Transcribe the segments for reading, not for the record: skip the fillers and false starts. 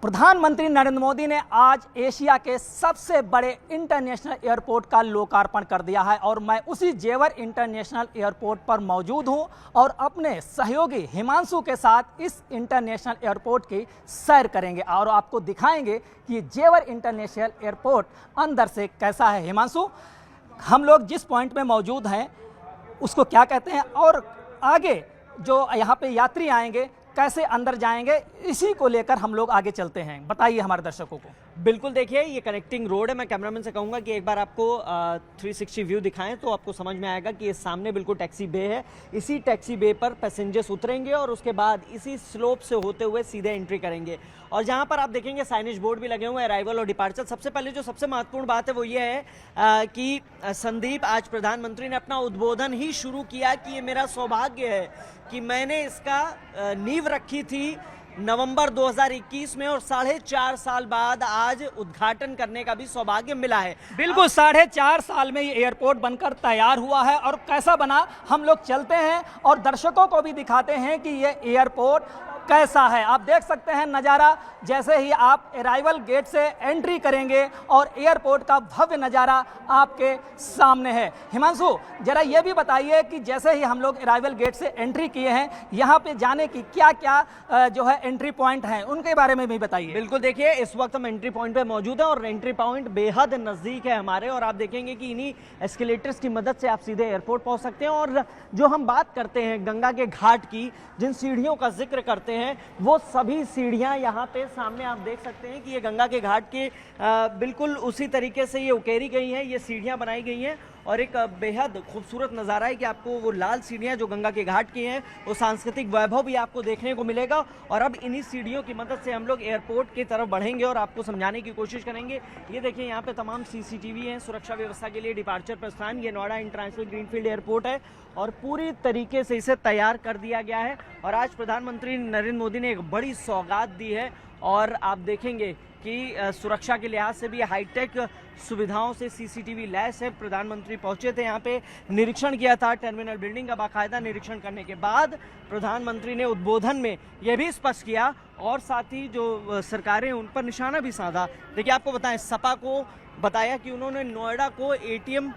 प्रधानमंत्री नरेंद्र मोदी ने आज एशिया के सबसे बड़े इंटरनेशनल एयरपोर्ट का लोकार्पण कर दिया है और मैं उसी जेवर इंटरनेशनल एयरपोर्ट पर मौजूद हूं और अपने सहयोगी हिमांशु के साथ इस इंटरनेशनल एयरपोर्ट की सैर करेंगे और आपको दिखाएंगे कि जेवर इंटरनेशनल एयरपोर्ट अंदर से कैसा है। हिमांशु, हम लोग जिस पॉइंट में मौजूद हैं उसको क्या कहते हैं और आगे जो यहाँ पे यात्री आएंगे कैसे अंदर जाएंगे, इसी को लेकर हम लोग आगे चलते हैं। बताइए हमारे दर्शकों को। बिल्कुल, देखिए ये कनेक्टिंग रोड है। मैं कैमरामैन से कहूँगा कि एक बार आपको 360 व्यू दिखाएं तो आपको समझ में आएगा कि ये सामने बिल्कुल टैक्सी बे है। इसी टैक्सी बे पर पैसेंजर्स उतरेंगे और उसके बाद इसी स्लोप से होते हुए सीधे एंट्री करेंगे। और जहाँ पर आप देखेंगे साइनेज बोर्ड भी लगे हुए हैं, अराइवल और डिपार्चर। सबसे पहले जो सबसे महत्वपूर्ण बात है वो ये है कि संदीप, आज प्रधानमंत्री ने अपना उद्बोधन ही शुरू किया कि ये मेरा सौभाग्य है कि मैंने इसका नींव रखी थी नवंबर 2021 में और 4.5 साल बाद आज उद्घाटन करने का भी सौभाग्य मिला है। बिल्कुल, 4.5 साल में ये एयरपोर्ट बनकर तैयार हुआ है और कैसा बना हम लोग चलते हैं और दर्शकों को भी दिखाते हैं कि ये एयरपोर्ट कैसा है। आप देख सकते हैं नज़ारा, जैसे ही आप अराइवल गेट से एंट्री करेंगे और एयरपोर्ट का भव्य नज़ारा आपके सामने है। हिमांशु, जरा ये भी बताइए कि जैसे ही हम लोग अराइवल गेट से एंट्री किए हैं, यहाँ पे जाने की क्या क्या जो है एंट्री पॉइंट हैं, उनके बारे में भी बताइए। बिल्कुल, देखिए इस वक्त हम एंट्री पॉइंट पे मौजूद हैं और एंट्री पॉइंट बेहद नज़दीक है हमारे और आप देखेंगे कि इन्हीं एस्केलेटर्स की मदद से आप सीधे एयरपोर्ट पहुँच सकते हैं। और जो हम बात करते हैं गंगा के घाट की, जिन सीढ़ियों का जिक्र करते हैं, वो सभी सीढ़ियां यहाँ पे सामने आप देख सकते हैं कि ये गंगा के घाट के बिल्कुल उसी तरीके से ये उकेरी गई हैं, ये सीढ़ियां बनाई गई हैं और एक बेहद खूबसूरत नज़ारा है कि आपको वो लाल सीढ़ियां जो गंगा के घाट की हैं, वो सांस्कृतिक वैभव भी आपको देखने को मिलेगा। और अब इन्हीं सीढ़ियों की मदद से हम लोग एयरपोर्ट की तरफ बढ़ेंगे और आपको समझाने की कोशिश करेंगे। ये देखिए यहाँ पे तमाम CCTV हैं सुरक्षा व्यवस्था के लिए। डिपार्चर प्रस्थान, ये नोएडा इंटरनेशनल ग्रीनफील्ड एयरपोर्ट है और पूरी तरीके से इसे तैयार कर दिया गया है। और आज प्रधानमंत्री नरेंद्र मोदी ने एक बड़ी सौगात दी है और आप देखेंगे कि सुरक्षा के लिहाज से भी हाईटेक सुविधाओं से CCTV लैस है। प्रधानमंत्री पहुंचे थे यहाँ पे, निरीक्षण किया था टर्मिनल बिल्डिंग का। बाकायदा निरीक्षण करने के बाद प्रधानमंत्री ने उद्बोधन में यह भी स्पष्ट किया और साथ ही जो सरकारें उन पर निशाना भी साधा। देखिए आपको बताएं, सपा को बताया कि उन्होंने नोएडा को ATM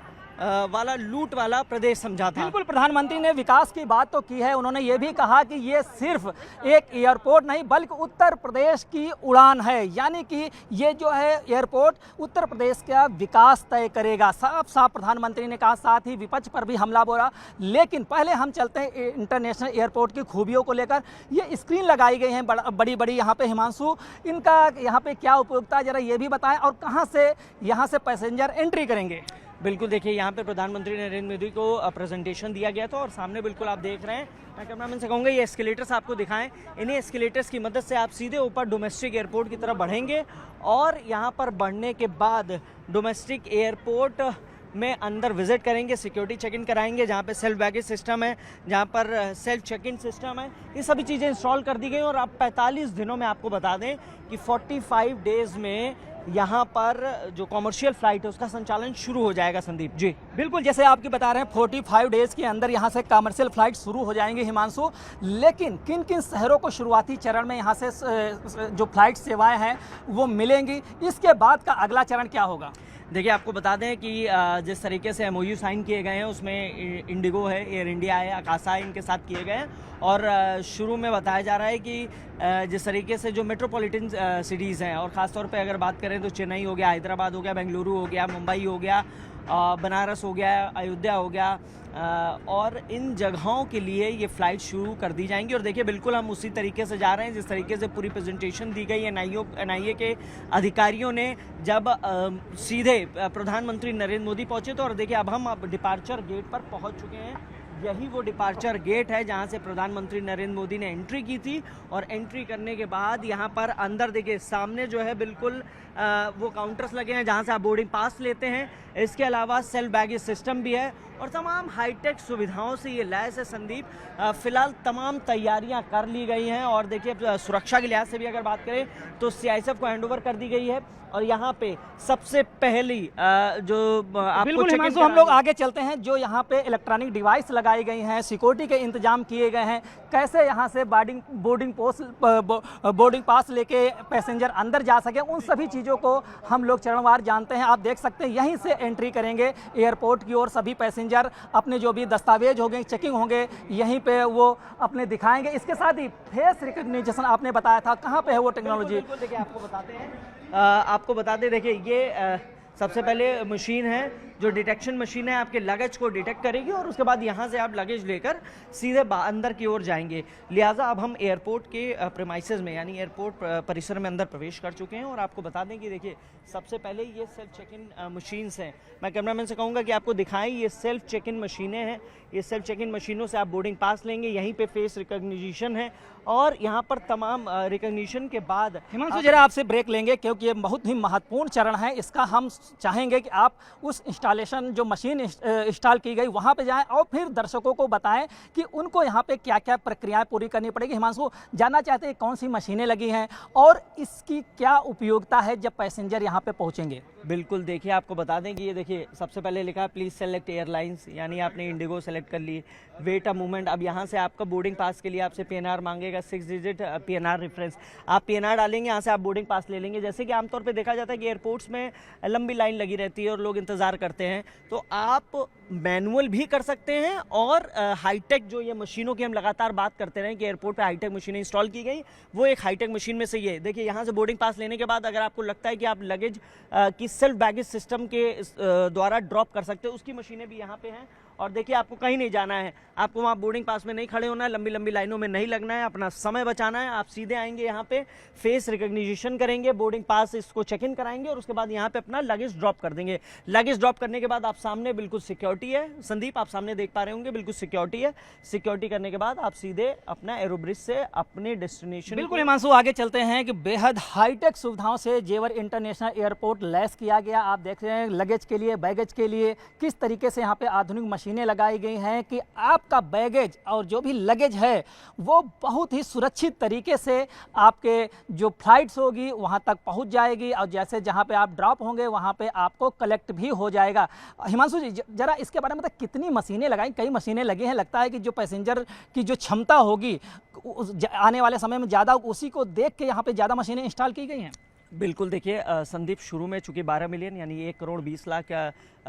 वाला लूट वाला प्रदेश समझा था। बिल्कुल, प्रधानमंत्री ने विकास की बात तो की है। उन्होंने ये भी कहा कि ये सिर्फ एक एयरपोर्ट नहीं बल्कि उत्तर प्रदेश की उड़ान है, यानी कि ये जो है एयरपोर्ट उत्तर प्रदेश का विकास तय करेगा। साफ साफ प्रधानमंत्री ने कहा, साथ ही विपक्ष पर भी हमला बोला। लेकिन पहले हम चलते हैं इंटरनेशनल एयरपोर्ट की खूबियों को लेकर। ये स्क्रीन लगाई गई हैं बड़ी बड़ी यहाँ पे। हिमांशु, इनका यहाँ पे क्या उपयोगिता, जरा ये भी बताएं और कहाँ से यहाँ से पैसेंजर एंट्री करेंगे। बिल्कुल, देखिए यहाँ पे प्रधानमंत्री नरेंद्र मोदी को प्रेजेंटेशन दिया गया था और सामने बिल्कुल आप देख रहे हैं। मैं कैमरामैन से कहूँगा ये एस्केलेटर्स आपको दिखाएं। इन्हीं एस्केलेटर्स की मदद से आप सीधे ऊपर डोमेस्टिक एयरपोर्ट की तरफ बढ़ेंगे और यहाँ पर बढ़ने के बाद डोमेस्टिक एयरपोर्ट में अंदर विजिट करेंगे, सिक्योरिटी चेक इन कराएंगे, जहाँ पे सेल्फ बैगेज सिस्टम है, जहाँ पर सेल्फ चेक इन सिस्टम है। ये सभी चीज़ें इंस्टॉल कर दी गई और अब 45 दिनों में आपको बता दें कि 45 डेज़ में यहाँ पर जो कॉमर्शियल फ्लाइट है उसका संचालन शुरू हो जाएगा। संदीप जी, बिल्कुल, जैसे आपकी बता रहे हैं 45 डेज़ के अंदर यहाँ से कमर्शियल फ्लाइट शुरू हो जाएंगे। हिमांशु, लेकिन किन किन शहरों को शुरुआती चरण में यहाँ से जो फ्लाइट सेवाएं हैं वो मिलेंगी, इसके बाद का अगला चरण क्या होगा? देखिए आपको बता दें कि जिस तरीके से MOU साइन किए गए हैं उसमें इंडिगो है, एयर इंडिया है, आकाशा है, इनके साथ किए गए हैं। और शुरू में बताया जा रहा है कि जिस तरीके से जो मेट्रोपॉलिटन सिटीज़ हैं और ख़ासतौर पे अगर बात करें तो चेन्नई हो गया, हैदराबाद हो गया, बेंगलुरु हो गया, मुंबई हो गया, बनारस हो गया, अयोध्या हो गया, और इन जगहों के लिए ये फ़्लाइट शुरू कर दी जाएंगी। और देखिए बिल्कुल हम उसी तरीके से जा रहे हैं जिस तरीके से पूरी प्रेजेंटेशन दी गई NIA के अधिकारियों ने जब सीधे प्रधानमंत्री नरेंद्र मोदी पहुंचे तो। और देखिए अब हम डिपार्चर गेट पर पहुंच चुके हैं। यही वो डिपार्चर गेट है जहां से प्रधानमंत्री नरेंद्र मोदी ने एंट्री की थी और एंट्री करने के बाद यहां पर अंदर देखिए सामने जो है बिल्कुल वो काउंटर्स लगे हैं जहां से आप बोर्डिंग पास लेते हैं। इसके अलावा सेल्फ बैगेज सिस्टम भी है और तमाम हाईटेक सुविधाओं से ये लैस है संदीप। फिलहाल तमाम तैयारियां कर ली गई हैं और देखिए सुरक्षा के लिहाज से भी अगर बात करें तो सीआईएसएफ को हैंडओवर कर दी गई है और यहाँ पे सबसे पहली जो आपको बिल्कुल हिमांशु, हम लोग आगे चलते हैं। जो यहाँ पे इलेक्ट्रॉनिक डिवाइस लगाई गई हैं, सिक्योरिटी के इंतजाम किए गए हैं, कैसे यहाँ से बोर्डिंग पास लेके पैसेंजर अंदर जा सके, उन सभी चीज़ों को हम लोग चरणवार जानते हैं। आप देख सकते हैं यहीं से एंट्री करेंगे एयरपोर्ट की ओर। सभी पैसेंजर अपने जो भी दस्तावेज होंगे, चेकिंग होंगे, यहीं पे वो अपने दिखाएंगे। इसके साथ ही फेस रिकग्निशन आपने बताया था, कहाँ पे है वो टेक्नोलॉजी? देखिए आपको बता दें, देखिए ये सबसे पहले मशीन है जो डिटेक्शन मशीन है, आपके लगेज को डिटेक्ट करेगी और उसके बाद यहाँ से आप लगेज लेकर सीधे अंदर की ओर जाएंगे। लिहाजा अब हम एयरपोर्ट के प्रेमाइसेस में यानी एयरपोर्ट परिसर में अंदर प्रवेश कर चुके हैं और आपको बता दें कि देखिए सबसे पहले ये सेल्फ चेक इन मशीन्स हैं। मैं कैमरामैन से कहूँगा कि आपको दिखाएं, ये सेल्फ चेक इन मशीनें हैं। ये सेल्फ चेक इन मशीनों से आप बोर्डिंग पास लेंगे। यहीं पे फेस रिकग्निशन है और यहाँ पर तमाम रिकग्निशन के बाद हिमांशु जरा आपसे ब्रेक लेंगे क्योंकि ये बहुत ही महत्वपूर्ण चरण है। इसका हम चाहेंगे कि आप उस इंस्टॉलेशन जो मशीन इंस्टॉल की गई वहाँ पे जाएं और फिर दर्शकों को बताएं कि उनको यहाँ पे क्या क्या प्रक्रियाएं पूरी करनी पड़ेगी। हिमांशु जानना चाहते हैं कौन सी मशीनें लगी हैं और इसकी क्या उपयोगिता है जब पैसेंजर यहाँ पे पहुँचेंगे? बिल्कुल, देखिए आपको बता दें कि ये देखिए सबसे पहले लिखा है प्लीज़ सेलेक्ट एयरलाइंस, यानी आपने इंडिगो सेलेक्ट कर ली। वेट अ मोमेंट, अब यहाँ से आपका बोर्डिंग पास के लिए आपसे पीएनआर मांगेगा, 6 डिजिट पीएनआर रेफरेंस। आप पीएनआर डालेंगे, यहाँ से आप बोर्डिंग पास ले लेंगे। जैसे कि आमतौर पे देखा जाता है कि एयरपोर्ट्स में लंबी लाइन लगी रहती है और लोग इंतज़ार करते हैं, तो आप मैनुअल भी कर सकते हैं और हाईटेक जो ये मशीनों की हम लगातार बात करते रहे कि एयरपोर्ट पे हाईटेक मशीनें इंस्टॉल की गई, वो एक हाईटेक मशीन में से ये देखिए। यहाँ से बोर्डिंग पास लेने के बाद अगर आपको लगता है कि आप लगेज की सेल्फ बैगेज सिस्टम के द्वारा ड्रॉप कर सकते हो, उसकी मशीनें भी यहाँ पे हैं। और देखिए आपको कहीं नहीं जाना है, आपको वहाँ बोर्डिंग पास में नहीं खड़े होना है, लंबी लंबी लाइनों में नहीं लगना है, अपना समय बचाना है। आप सीधे आएंगे यहाँ पे, फेस रिकग्निशन करेंगे, बोर्डिंग पास इसको चेक इन कराएंगे और उसके बाद यहाँ पे अपना लगेज ड्रॉप कर देंगे। लगेज ड्रॉप करने के बाद आप सामने बिल्कुल सिक्योरिटी है, संदीप आप सामने देख पा रहे होंगे, बिल्कुल सिक्योरिटी है। सिक्योरिटी करने के बाद आप सीधे अपना एरोब्रिज से अपने डेस्टिनेशन। बिल्कुल हिमांशु, आगे चलते हैं कि बेहद हाईटेक सुविधाओं से जेवर इंटरनेशनल एयरपोर्ट लैस किया गया। आप देख रहे हैं लगेज के लिए, बैगेज के लिए किस तरीके से यहाँ पे आधुनिक मशीनें लगाई गई हैं कि आपका बैगेज और जो भी लगेज है वो बहुत ही सुरक्षित तरीके से आपके जो फ्लाइट्स होगी वहाँ तक पहुँच जाएगी और जैसे जहाँ पे आप ड्रॉप होंगे वहाँ पे आपको कलेक्ट भी हो जाएगा। हिमांशु जी जरा इसके बारे में बताइए, कितनी मशीनें लगाई? कई मशीनें लगी हैं, लगता है कि जो पैसेंजर की जो क्षमता होगी आने वाले समय में ज़्यादा, उसी को देख के यहाँ पे ज़्यादा मशीनें इंस्टॉल की गई हैं। बिल्कुल, देखिए संदीप, शुरू में चूंकि 12 मिलियन यानी 1 करोड़ 20 लाख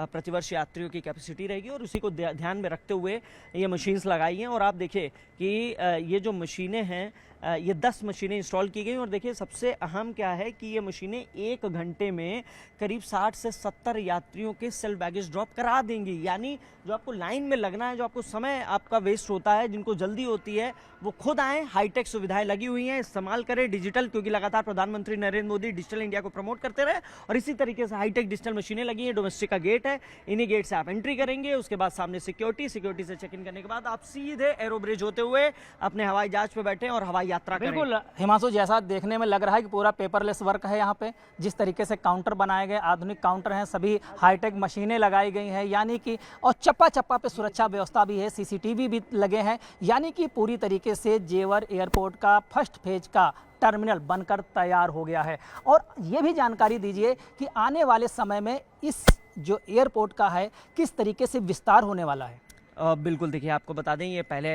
प्रतिवर्ष यात्रियों की कैपेसिटी रहेगी और उसी को ध्यान में रखते हुए ये मशीन्स लगाई हैं। और आप देखिए कि ये जो मशीनें हैं, ये 10 मशीनें इंस्टॉल की गई और देखिए सबसे अहम क्या है कि ये मशीनें 1 घंटे में करीब 60 से 70 यात्रियों के सेल्फ बैगेज ड्रॉप करा देंगी। यानी जो आपको लाइन में लगना है, जो आपको समय आपका वेस्ट होता है, जिनको जल्दी होती है, वो खुद आएँ। हाईटेक सुविधाएं लगी हुई हैं, इस्तेमाल करें डिजिटल, क्योंकि लगातार प्रधानमंत्री नरेंद्र मोदी डिजिटल इंडिया को प्रमोट करते रहे और इसी तरीके से हाईटेक डिजिटल मशीनें लगी हैं। डोमेस्टिक का गेट है, इन्हीं गेट से आप एंट्री करेंगे, उसके बाद सामने सिक्योरिटी से चेक इन करने के बाद आप सीधे एरोब्रिज होते हुए अपने हवाई जहाज पे बैठे और हवाई यात्रा करें। बिल्कुल हिमांशु, जैसा देखने में लग रहा है कि पूरा पेपरलेस वर्क है यहाँ पे। जिस तरीके से काउंटर बनाए गए, आधुनिक काउंटर हैं, सभी हाईटेक मशीनें लगाई गई हैं, यानी कि और चप्पा चप्पा पे सुरक्षा व्यवस्था भी है, सीसीटीवी भी लगे हैं, यानी कि पूरी तरीके से जेवर एयरपोर्ट का फर्स्ट फेज का टर्मिनल बनकर तैयार हो गया है। और ये भी जानकारी दीजिए कि आने वाले समय में इस जो एयरपोर्ट का है किस तरीके से विस्तार होने वाला है। बिल्कुल, देखिए आपको बता दें ये पहले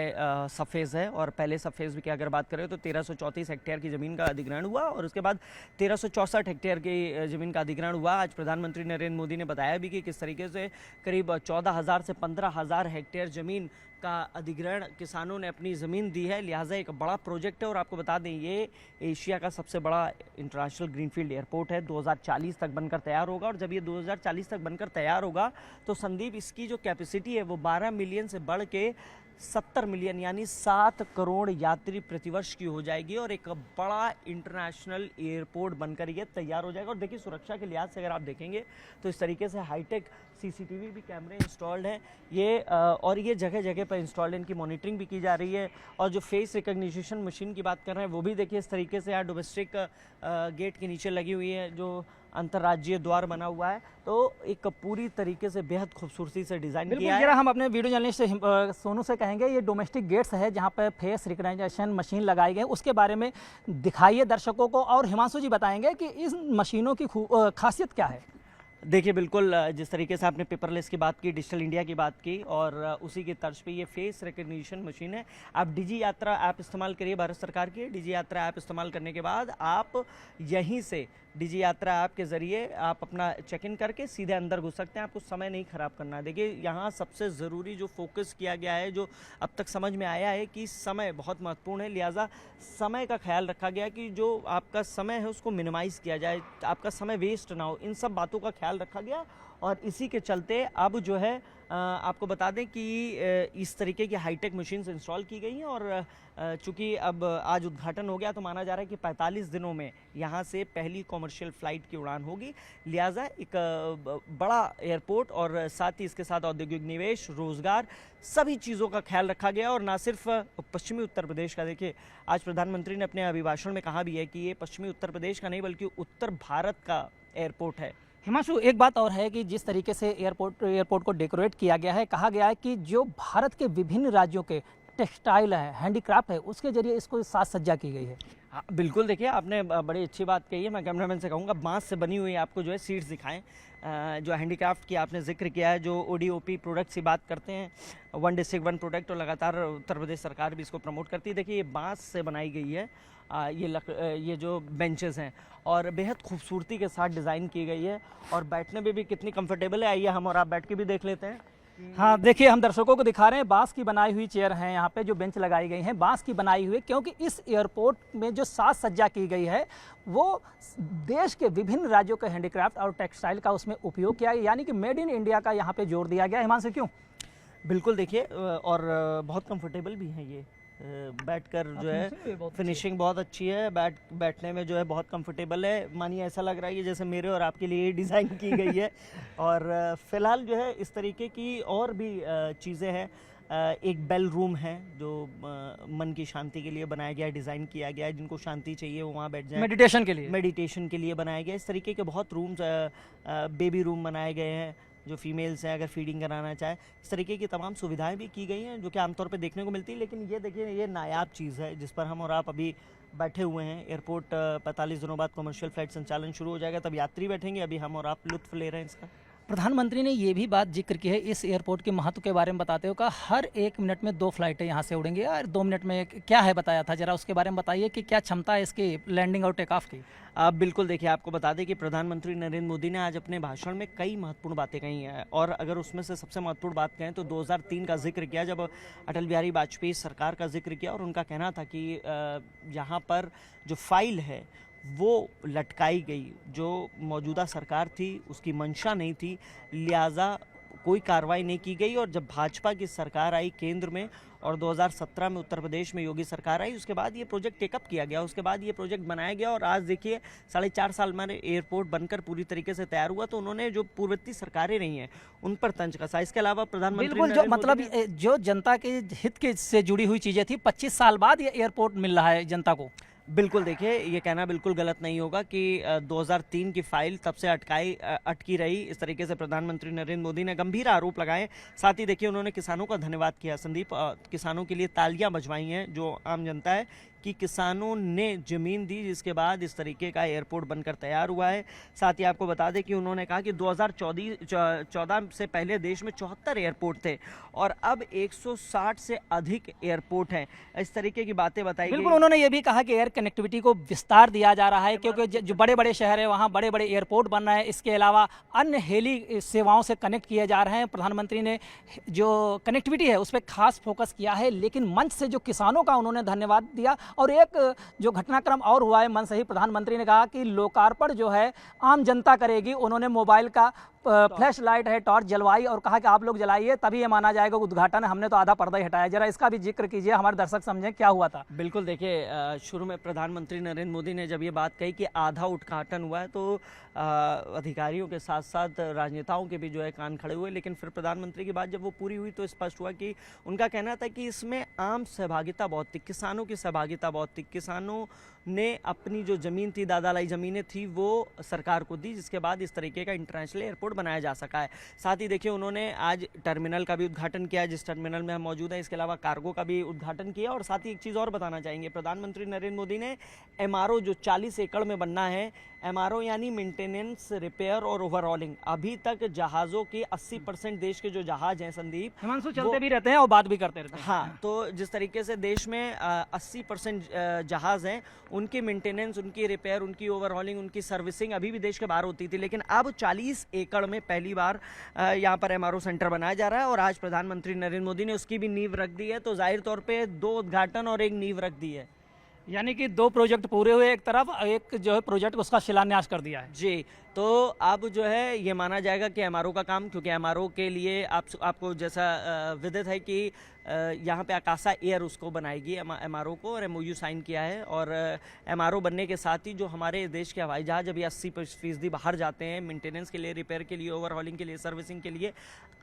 सब फेज़ है और पहले सब फेज़ की अगर बात करें तो 1334 हेक्टेयर की ज़मीन का अधिग्रहण हुआ और उसके बाद 1364 हेक्टेयर की ज़मीन का अधिग्रहण हुआ। आज प्रधानमंत्री नरेंद्र मोदी ने बताया भी कि किस तरीके से करीब 14,000 से 15,000 हेक्टेयर ज़मीन का अधिग्रहण किसानों ने अपनी ज़मीन दी है। लिहाजा एक बड़ा प्रोजेक्ट है और आपको बता दें ये एशिया का सबसे बड़ा इंटरनेशनल ग्रीनफील्ड एयरपोर्ट है। 2040 तक बनकर तैयार होगा और जब ये 2040 तक बनकर तैयार होगा तो संदीप इसकी जो कैपेसिटी है वो 12 मिलियन से बढ़ के 70 मिलियन यानी 7 करोड़ यात्री प्रतिवर्ष की हो जाएगी और एक बड़ा इंटरनेशनल एयरपोर्ट बनकर ये तैयार हो जाएगा। और देखिए सुरक्षा के लिहाज से अगर आप देखेंगे तो इस तरीके से हाईटेक सीसीटीवी भी कैमरे इंस्टॉल्ड हैं ये और ये जगह जगह पर इंस्टॉल्ड है, इनकी मॉनिटरिंग भी की जा रही है। और जो फेस रिकग्निशन मशीन की बात कर रहे हैं वो भी देखिए इस तरीके से यहाँ डोमेस्टिक गेट के नीचे लगी हुई है, जो अंतर्राज्यीय द्वार बना हुआ है, तो एक पूरी तरीके से बेहद खूबसूरती से डिजाइन बिल्कुल किया है। जरा हम अपने वीडियो जर्नलिस्ट से सोनू से कहेंगे, ये डोमेस्टिक गेट्स है जहाँ पर फेस रिकग्नाइजेशन मशीन लगाई गई, उसके बारे में दिखाइए दर्शकों को, और हिमांशु जी बताएंगे कि इस मशीनों की खासियत क्या है। देखिए बिल्कुल, जिस तरीके से आपने पेपरलेस की बात की, डिजिटल इंडिया की बात की, और उसी की तर्ज पे ये फेस रिकग्निशन मशीन है। आप डिजी यात्रा ऐप इस्तेमाल करिए, भारत सरकार की डिजी यात्रा ऐप इस्तेमाल करने के बाद आप यहीं से डिजी यात्रा ऐप के ज़रिए आप अपना चेक इन करके सीधे अंदर घुस सकते हैं। आपको समय नहीं खराब करना है। देखिए यहाँ सबसे ज़रूरी जो फोकस किया गया है, जो अब तक समझ में आया है कि समय बहुत महत्वपूर्ण है, लिहाजा समय का ख्याल रखा गया कि जो आपका समय है उसको मिनिमाइज़ किया जाए, आपका समय वेस्ट ना हो, इन सब बातों का ख्याल रखा गया। और इसी के चलते अब जो है आपको बता दें कि इस तरीके की हाईटेक मशीन्स इंस्टॉल की गई हैं, और चूंकि अब आज उद्घाटन हो गया तो माना जा रहा है कि 45 दिनों में यहाँ से पहली कॉमर्शियल फ़्लाइट की उड़ान होगी। लिहाजा एक बड़ा एयरपोर्ट और साथ ही इसके साथ औद्योगिक निवेश, रोज़गार, सभी चीज़ों का ख्याल रखा गया। और ना सिर्फ पश्चिमी उत्तर प्रदेश का, देखिए आज प्रधानमंत्री ने अपने अभिभाषण में कहा भी है कि ये पश्चिमी उत्तर प्रदेश का नहीं बल्कि उत्तर भारत का एयरपोर्ट है। हिमांशु, एक बात और है कि जिस तरीके से एयरपोर्ट को डेकोरेट किया गया है, कहा गया है कि जो भारत के विभिन्न राज्यों के टेक्सटाइल है, हैंडीक्राफ्ट है, उसके जरिए इसको साज सज्जा की गई है। हाँ बिल्कुल, देखिए आपने बड़ी अच्छी बात कही है। मैं कैमरामैन से कहूँगा बांस से बनी हुई आपको जो है सीट्स दिखाएं। जो हैंडीक्राफ्ट की आपने जिक्र किया है, जो ODOP प्रोडक्ट्स की बात करते हैं, वन डिस्ट्रिक्ट वन प्रोडक्ट, और लगातार उत्तर प्रदेश सरकार भी इसको प्रमोट करती है। देखिए ये बांस से बनाई गई है, ये जो बेंचेस हैं और बेहद खूबसूरती के साथ डिज़ाइन की गई है, और बैठने में भी कितनी कंफर्टेबल है। आइए हम और आप बैठ के भी देख लेते हैं। हाँ देखिए, हम दर्शकों को दिखा रहे हैं, बांस की बनाई हुई चेयर हैं, यहाँ पे जो बेंच लगाई गई हैं बांस की बनाई हुई, क्योंकि इस एयरपोर्ट में जो साज सज्जा की गई है वो देश के विभिन्न राज्यों के हैंडीक्राफ्ट और टेक्सटाइल का उसमें उपयोग किया है, यानी कि मेड इन इंडिया का यहाँ पे जोर दिया गया है। हिमांशु, क्यों? बिल्कुल, देखिए और बहुत कंफर्टेबल भी हैं ये, बैठकर जो है फिनिशिंग बहुत अच्छी है, बैठने में जो है बहुत कंफर्टेबल है। मानिए ऐसा लग रहा है कि जैसे मेरे और आपके लिए डिज़ाइन की गई है। और फिलहाल जो है इस तरीके की और भी चीज़ें हैं। एक बेल रूम है जो मन की शांति के लिए बनाया गया है, डिज़ाइन किया गया है। जिनको शांति चाहिए वो वहाँ बैठ जाए, मेडिटेशन के लिए बनाया गया है। इस तरीके के बहुत रूम्स, बेबी रूम बनाए गए हैं जो फीमेल्स हैं, अगर फीडिंग कराना चाहे, इस तरीके की तमाम सुविधाएं भी की गई हैं जो कि आमतौर पे देखने को मिलती है। लेकिन ये देखिए, ये नायाब चीज़ है जिस पर हम और आप अभी बैठे हुए हैं। एयरपोर्ट 45 दिनों बाद कमर्शियल फ्लाइट संचालन शुरू हो जाएगा, तब यात्री बैठेंगे, अभी हम और आप लुत्फ ले रहे हैं इसका। प्रधानमंत्री ने ये भी बात जिक्र की है इस एयरपोर्ट के महत्व के बारे में बताते हुए, कहा हर 1 मिनट में 2 फ्लाइटें यहाँ से उड़ेंगी, और 2 मिनट में क्या है बताया था, जरा उसके बारे में बताइए कि क्या क्षमता है इसकी लैंडिंग और टेक ऑफ की। आप बिल्कुल, देखिए आपको बता दें कि प्रधानमंत्री नरेंद्र मोदी ने आज अपने भाषण में कई महत्वपूर्ण बातें कही हैं, और अगर उसमें से सबसे महत्वपूर्ण बात कहें तो 2003 का जिक्र किया, जब अटल बिहारी वाजपेयी सरकार का जिक्र किया, और उनका कहना था कि यहाँ पर जो फाइल है वो लटकाई गई, जो मौजूदा सरकार थी उसकी मंशा नहीं थी, लिहाजा कोई कार्रवाई नहीं की गई। और जब भाजपा की सरकार आई केंद्र में और 2017 में उत्तर प्रदेश में योगी सरकार आई, उसके बाद ये प्रोजेक्ट टेकअप किया गया, उसके बाद ये प्रोजेक्ट बनाया गया, और आज देखिए 4.5 साल में एयरपोर्ट बनकर पूरी तरीके से तैयार हुआ। तो उन्होंने जो पूर्ववर्ती सरकारें रही हैं उन पर तंज कसा। इसके अलावा प्रधानमंत्री जो मतलब जो जनता के हित के से जुड़ी हुई चीज़ें थी, 25 साल बाद ये एयरपोर्ट मिल रहा है जनता को। बिल्कुल, देखिए ये कहना बिल्कुल गलत नहीं होगा कि 2003 की फाइल तब से अटकी रही। इस तरीके से प्रधानमंत्री नरेंद्र मोदी ने गंभीर आरोप लगाए। साथ ही देखिए उन्होंने किसानों का धन्यवाद किया। संदीप, किसानों के लिए तालियां बजवाई हैं, जो आम जनता है कि किसानों ने ज़मीन दी, जिसके बाद इस तरीके का एयरपोर्ट बनकर तैयार हुआ है। साथ ही आपको बता दें कि उन्होंने कहा कि 2014 से पहले देश में 74 एयरपोर्ट थे और अब 160 से अधिक एयरपोर्ट हैं। इस तरीके की बातें बताई गई। बिल्कुल, उन्होंने ये भी कहा कि एयर कनेक्टिविटी को विस्तार दिया जा रहा है, क्योंकि जो बड़े बड़े शहर है वहाँ बड़े बड़े एयरपोर्ट बन रहे हैं। इसके अलावा अन्य हेली सेवाओं से कनेक्ट किए जा रहे हैं। प्रधानमंत्री ने जो कनेक्टिविटी है उस पर खास फोकस किया है, लेकिन मंच से जो किसानों का उन्होंने धन्यवाद दिया। और एक जो घटनाक्रम और हुआ है, मन से ही प्रधानमंत्री ने कहा कि लोकार्पण जो है आम जनता करेगी। उन्होंने मोबाइल का फ्लैश लाइट है, टॉर्च जलवाई और कहा कि आप लोग जलाइए, तभी ये माना जाएगा उद्घाटन। हमने तो आधा पर्दा ही हटाया। जरा इसका भी जिक्र कीजिए, हमारे दर्शक समझें क्या हुआ था। बिल्कुल, देखिए शुरू में प्रधानमंत्री नरेंद्र मोदी ने जब ये बात कही कि आधा उद्घाटन हुआ है, तो अधिकारियों के साथ साथ राजनेताओं के भी जो है कान खड़े हुए। लेकिन फिर प्रधानमंत्री की बात जब वो पूरी हुई तो स्पष्ट हुआ कि उनका कहना था कि इसमें आम सहभागिता बहुत थी, किसानों की सहभागिता बहुत थी। किसानों ने अपनी जो ज़मीन थी, दादालाई ज़मीनें थी, वो सरकार को दी, जिसके बाद इस तरीके का इंटरनेशनल एयरपोर्ट बनाया जा सका है। साथ ही देखिए उन्होंने आज टर्मिनल का भी उद्घाटन किया, जिस टर्मिनल में हम मौजूद हैं। इसके अलावा कार्गो का भी उद्घाटन किया। और साथ ही एक चीज़ और बताना चाहेंगे, प्रधानमंत्री नरेंद्र मोदी ने MRO जो 40 एकड़ में बनना है, MRO यानी मेंटेनेंस, रिपेयर और ओवरऑलिंग, अभी तक जहाज़ों के 80% देश के जो जहाज हैं संदीप, हिमांशु चलते भी रहते हैं और बात भी करते रहते हैं। हाँ, तो जिस तरीके से देश में 80% जहाज़ हैं, उनकी मेंटेनेंस, उनकी रिपेयर, उनकी ओवरहॉलिंग, उनकी सर्विसिंग अभी भी देश के बाहर होती थी, लेकिन अब 40 एकड़ में पहली बार यहाँ पर MRO सेंटर बनाया जा रहा है। और आज प्रधानमंत्री नरेंद्र मोदी ने उसकी भी नींव रख दी है। तो जाहिर तौर पे 2 उद्घाटन और 1 नींव रख दी है। यानी कि 2 प्रोजेक्ट पूरे हुए एक तरफ, एक जो है प्रोजेक्ट उसका शिलान्यास कर दिया है। जी, तो अब जो है ये माना जाएगा कि MRO का काम, क्योंकि MRO के लिए आपको जैसा विदित है कि यहाँ पे आकाशा एयर उसको बनाएगी MRO को, और MOU साइन किया है। और MRO बनने के साथ ही जो हमारे देश के हवाई जहाज अभी 80% बाहर जाते हैं मेंटेनेंस के लिए, रिपेयर के लिए, ओवरहॉलिंग के लिए, सर्विसिंग के लिए,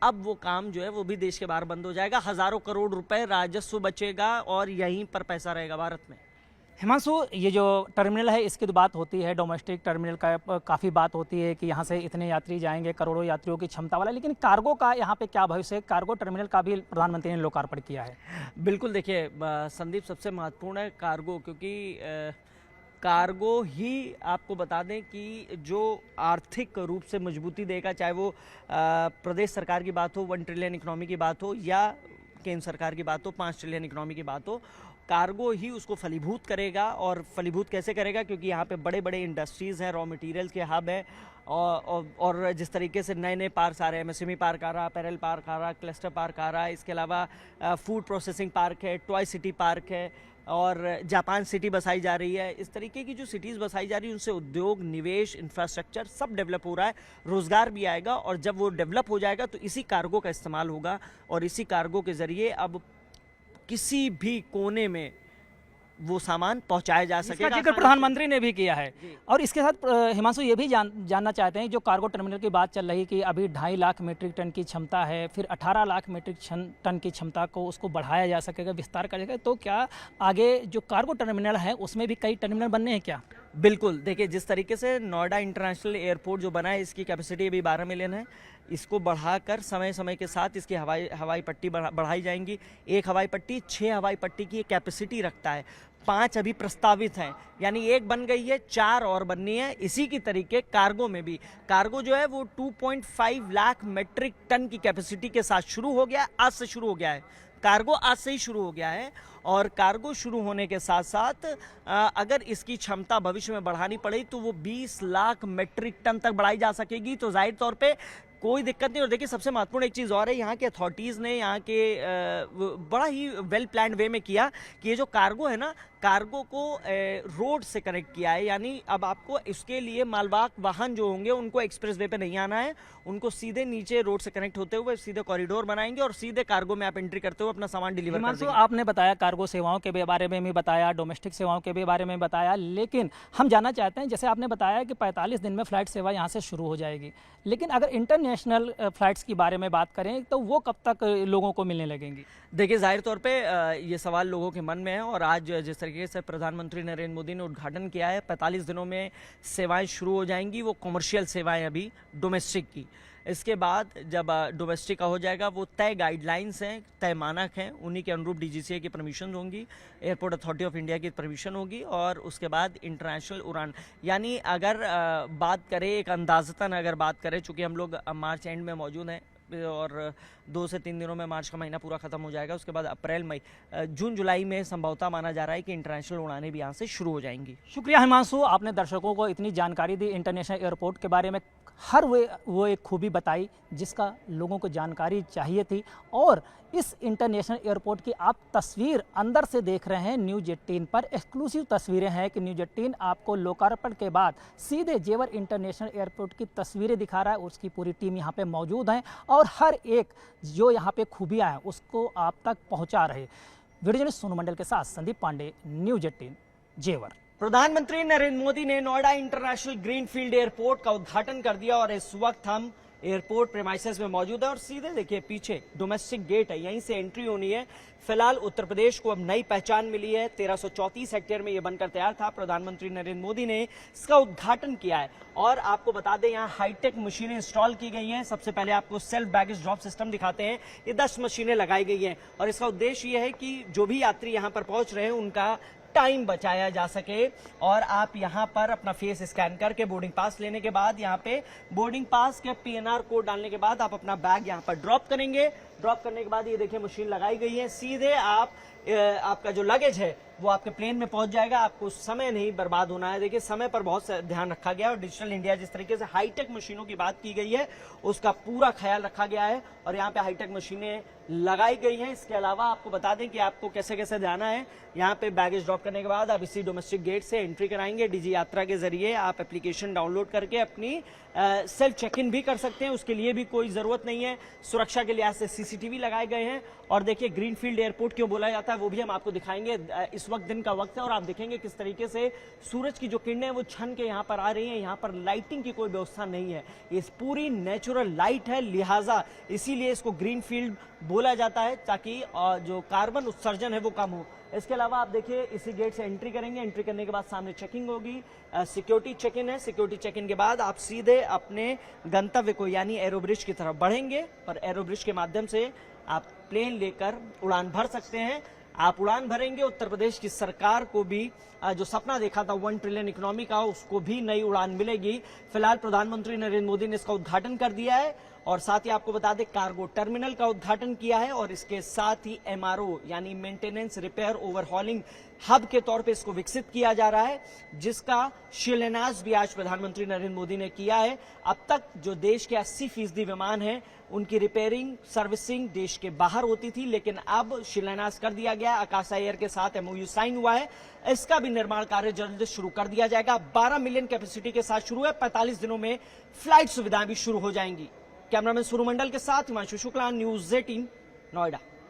अब वो काम जो है वो भी देश के बाहर बंद हो जाएगा। हज़ारों करोड़ रुपए राजस्व बचेगा और यहीं पर पैसा रहेगा भारत में। हिमांशु, ये जो टर्मिनल है इसकी तो बात होती है, डोमेस्टिक टर्मिनल का काफ़ी बात होती है कि यहाँ से इतने यात्री जाएंगे, करोड़ों यात्रियों की क्षमता वाला, लेकिन कार्गो का यहाँ पे क्या भविष्य है? कार्गो टर्मिनल का भी प्रधानमंत्री ने लोकार्पण किया है। बिल्कुल, देखिए संदीप, सबसे महत्वपूर्ण है कार्गो, क्योंकि कार्गो ही आपको बता दें कि जो आर्थिक रूप से मजबूती देगा, चाहे वो प्रदेश सरकार की बात हो, 1 ट्रिलियन इकोनॉमी की बात हो, या केंद्र सरकार की बात हो, 5 ट्रिलियन इकोनॉमी की बात हो, कार्गो ही उसको फलीभूत करेगा। और फलीभूत कैसे करेगा? क्योंकि यहाँ पे बड़े बड़े इंडस्ट्रीज़ हैं, रॉ मटेरियल्स के हब हैं, और जिस तरीके से नए नए पार्क आ रहे हैं, MSME पार्क आ रहा, पैरेल पार्क आ रहा, क्लस्टर पार्क आ रहा है, इसके अलावा फूड प्रोसेसिंग पार्क है, टॉय सिटी पार्क है, और जापान सिटी बसाई जा रही है। इस तरीके की जो सिटीज़ बसाई जा रही है, उनसे उद्योग, निवेश, इंफ्रास्ट्रक्चर सब डेवलप हो रहा है, रोज़गार भी आएगा। और जब वो डेवलप हो जाएगा तो इसी कार्गो का इस्तेमाल होगा, और इसी कार्गो के ज़रिए अब किसी भी कोने में वो सामान पहुंचाया जा सकेगा। इसका जिक्र प्रधानमंत्री ने भी किया है। और इसके साथ हिमांशु ये भी जानना चाहते हैं, जो कार्गो टर्मिनल की बात चल रही कि अभी 2.5 लाख मीट्रिक टन की क्षमता है, फिर 18 लाख मीट्रिक टन की क्षमता को उसको बढ़ाया जा सकेगा, विस्तार करेगा, तो क्या आगे जो कार्गो टर्मिनल है उसमें भी कई टर्मिनल बनने हैं क्या? बिल्कुल, देखिए जिस तरीके से नोएडा इंटरनेशनल एयरपोर्ट जो बना है, इसकी कैपेसिटी अभी 12 मिलियन है। इसको बढ़ाकर समय समय के साथ इसकी हवाई पट्टी बढ़ाई जाएंगी। एक हवाई पट्टी 6 हवाई पट्टी की कैपेसिटी रखता है, 5 अभी प्रस्तावित हैं, यानी 1 बन गई है, 4 और बननी है। इसी की तरीके कार्गो में भी, कार्गो जो है वो 2.5 लाख मेट्रिक टन की कैपेसिटी के साथ शुरू हो गया, आज से शुरू हो गया है। कार्गो आज से ही शुरू हो गया है, और कार्गो शुरू होने के साथ साथ अगर इसकी क्षमता भविष्य में बढ़ानी पड़े तो वो 20 लाख मेट्रिक टन तक बढ़ाई जा सकेगी। तो जाहिर तौर पे कोई दिक्कत नहीं। और देखिए सबसे महत्वपूर्ण एक चीज़ और है, यहाँ के अथॉरिटीज़ ने यहाँ के बड़ा ही वेल प्लान्ड वे में किया कि ये जो कार्गो है ना, कार्गो को रोड से कनेक्ट किया है। यानी अब आपको इसके लिए मालवाहक वाहन जो होंगे उनको एक्सप्रेस वे पे नहीं आना है, उनको सीधे नीचे रोड से कनेक्ट होते हुए सीधे कॉरिडोर बनाएंगे और सीधे कार्गो में आप एंट्री करते हुए अपना सामान डिलीवर कर देंगे। आपने बताया कार्गो सेवाओं के बारे में भी बताया, डोमेस्टिक सेवाओं के बारे में बताया, लेकिन हम जानना चाहते हैं, जैसे आपने बताया कि 45 दिन में फ्लाइट सेवा यहाँ से शुरू हो जाएगी, लेकिन अगर इंटरनेशनल फ्लाइट्स की बारे में बात करें तो वो कब तक लोगों को मिलने लगेंगी? देखिए जाहिर तौर पे ये सवाल लोगों के मन में है, और आज जिस तरीके से प्रधानमंत्री नरेंद्र मोदी ने उद्घाटन किया है, 45 दिनों में सेवाएं शुरू हो जाएंगी। वो कमर्शियल सेवाएं अभी डोमेस्टिक की, इसके बाद जब डोमेस्टिक का हो जाएगा, वो तय गाइडलाइंस हैं, तय मानक हैं, उन्हीं के अनुरूप DGCA की परमिशन होंगी, एयरपोर्ट अथॉरिटी ऑफ इंडिया की परमिशन होगी, और उसके बाद इंटरनेशनल उड़ान। यानी अगर बात करें, एक अंदाज़तन अगर बात करें, चूँकि हम लोग मार्च एंड में मौजूद हैं और 2 से 3 दिनों में मार्च का महीना पूरा खत्म हो जाएगा, उसके बाद अप्रैल मई जून जुलाई में संभवतः माना जा रहा है कि इंटरनेशनल उड़ानें भी यहाँ से शुरू हो जाएंगी। शुक्रिया हिमांशु, आपने दर्शकों को इतनी जानकारी दी इंटरनेशनल एयरपोर्ट के बारे में, हर वो एक खूबी बताई जिसका लोगों को जानकारी चाहिए थी। और इस इंटरनेशनल एयरपोर्ट की आप तस्वीर अंदर से देख रहे हैं न्यूज़ 18 पर। एक्सक्लूसिव तस्वीरें हैं कि न्यूज़ 18 आपको लोकार्पण के बाद सीधे जेवर इंटरनेशनल एयरपोर्ट की तस्वीरें दिखा रहा है। उसकी पूरी टीम यहाँ पे मौजूद है और हर एक जो यहाँ पे खूबियाँ हैं उसको आप तक पहुँचा रहे। वीडियो जर्नलिस्ट सोनू मंडल के साथ संदीप पांडे, न्यूज़ 18 जेवर। प्रधानमंत्री नरेंद्र मोदी ने नोएडा इंटरनेशनल ग्रीनफील्ड एयरपोर्ट का उद्घाटन कर दिया, और इस वक्त हम एयरपोर्ट प्रेमाइसेस में मौजूद है और सीधे देखिए पीछे डोमेस्टिक गेट है, यहीं से एंट्री होनी है। फिलहाल उत्तर प्रदेश को अब नई पहचान मिली है। 1334 हेक्टेयर में यह बनकर तैयार था। प्रधानमंत्री नरेंद्र मोदी ने इसका उद्घाटन किया है और आपको बता दें यहाँ हाईटेक मशीनें इंस्टॉल की गई हैं। सबसे पहले आपको सेल्फ बैगेज ड्रॉप सिस्टम दिखाते हैं। ये 10 मशीनें लगाई गई हैं और इसका उद्देश्य यह है कि जो भी यात्री यहाँ पर पहुंच रहे हैं उनका टाइम बचाया जा सके। और आप यहां पर अपना फेस स्कैन करके बोर्डिंग पास लेने के बाद यहां पे बोर्डिंग पास के पीएनआर कोड डालने के बाद आप अपना बैग यहां पर ड्रॉप करेंगे। ड्रॉप करने के बाद ये देखिए मशीन लगाई गई है। सीधे आपका जो लगेज है वो आपके प्लेन में पहुंच जाएगा। आपको समय नहीं बर्बाद होना है। देखिए समय पर बहुत ध्यान रखा गया है और डिजिटल इंडिया जिस तरीके से हाईटेक मशीनों की बात की गई है उसका पूरा ख्याल रखा गया है और यहाँ पे हाईटेक मशीनें लगाई गई हैं। इसके अलावा आपको बता दें कि आपको कैसे कैसे जाना है। यहाँ पे बैगेज ड्रॉप करने के बाद आप इसी डोमेस्टिक गेट से एंट्री कराएंगे। डिजी यात्रा के जरिए आप एप्लीकेशन डाउनलोड करके अपनी सेल्फ चेक इन भी कर सकते हैं। उसके लिए भी कोई जरूरत नहीं है। सुरक्षा के लिहाज से सीसीटीवी लगाए गए हैं और देखिए ग्रीनफील्ड एयरपोर्ट क्यों बोला जाता है वो भी हम आपको दिखाएंगे। इस वक्त दिन का वक्त है और आप देखेंगे किस तरीके से सूरज की जो किरणें हैं वो छन के यहाँ पर आ रही हैं। यहाँ पर लाइटिंग की कोई व्यवस्था नहीं है। ये पूरी नेचुरल लाइट है, लिहाजा इसीलिए इसको ग्रीनफील्ड बोला जाता है ताकि जो कार्बन उत्सर्जन है वो कम हो। इसके अलावा आप देखिए इसी गेट से एंट्री करेंगे। एंट्री करने के बाद सामने चेकिंग होगी, सिक्योरिटी चेक इन है। सिक्योरिटी चेक इन के बाद आप सीधे अपने गंतव्य को यानी एरोब्रिज की तरफ बढ़ेंगे और एरोब्रिज के माध्यम से आप प्लेन लेकर उड़ान भर सकते हैं। आप उड़ान भरेंगे, उत्तर प्रदेश की सरकार को भी जो सपना देखा था 1 ट्रिलियन इकोनॉमी का उसको भी नई उड़ान मिलेगी। फिलहाल प्रधानमंत्री नरेंद्र मोदी ने इसका उद्घाटन कर दिया है और साथ ही आपको बता दें कार्गो टर्मिनल का उद्घाटन किया है और इसके साथ ही एमआरओ यानी मेंटेनेंस रिपेयर ओवरहॉलिंग हब के तौर पे इसको विकसित किया जा रहा है, जिसका शिलान्यास भी आज प्रधानमंत्री नरेंद्र मोदी ने किया है। अब तक जो देश के 80% विमान हैं उनकी रिपेयरिंग सर्विसिंग देश के बाहर होती थी, लेकिन अब शिलान्यास कर दिया गया। आकाशा एयर के साथ एमओयू साइन हुआ है। इसका भी निर्माण कार्य जल्द शुरू कर दिया जाएगा। 12 मिलियन कैपेसिटी के साथ शुरू है। 45 दिनों में फ्लाइट सुविधाएं भी शुरू हो जाएंगी। कैमरामैन सुरुमंडल के साथ हिमांशु शुक्ला, न्यूज़ 18 नोएडा।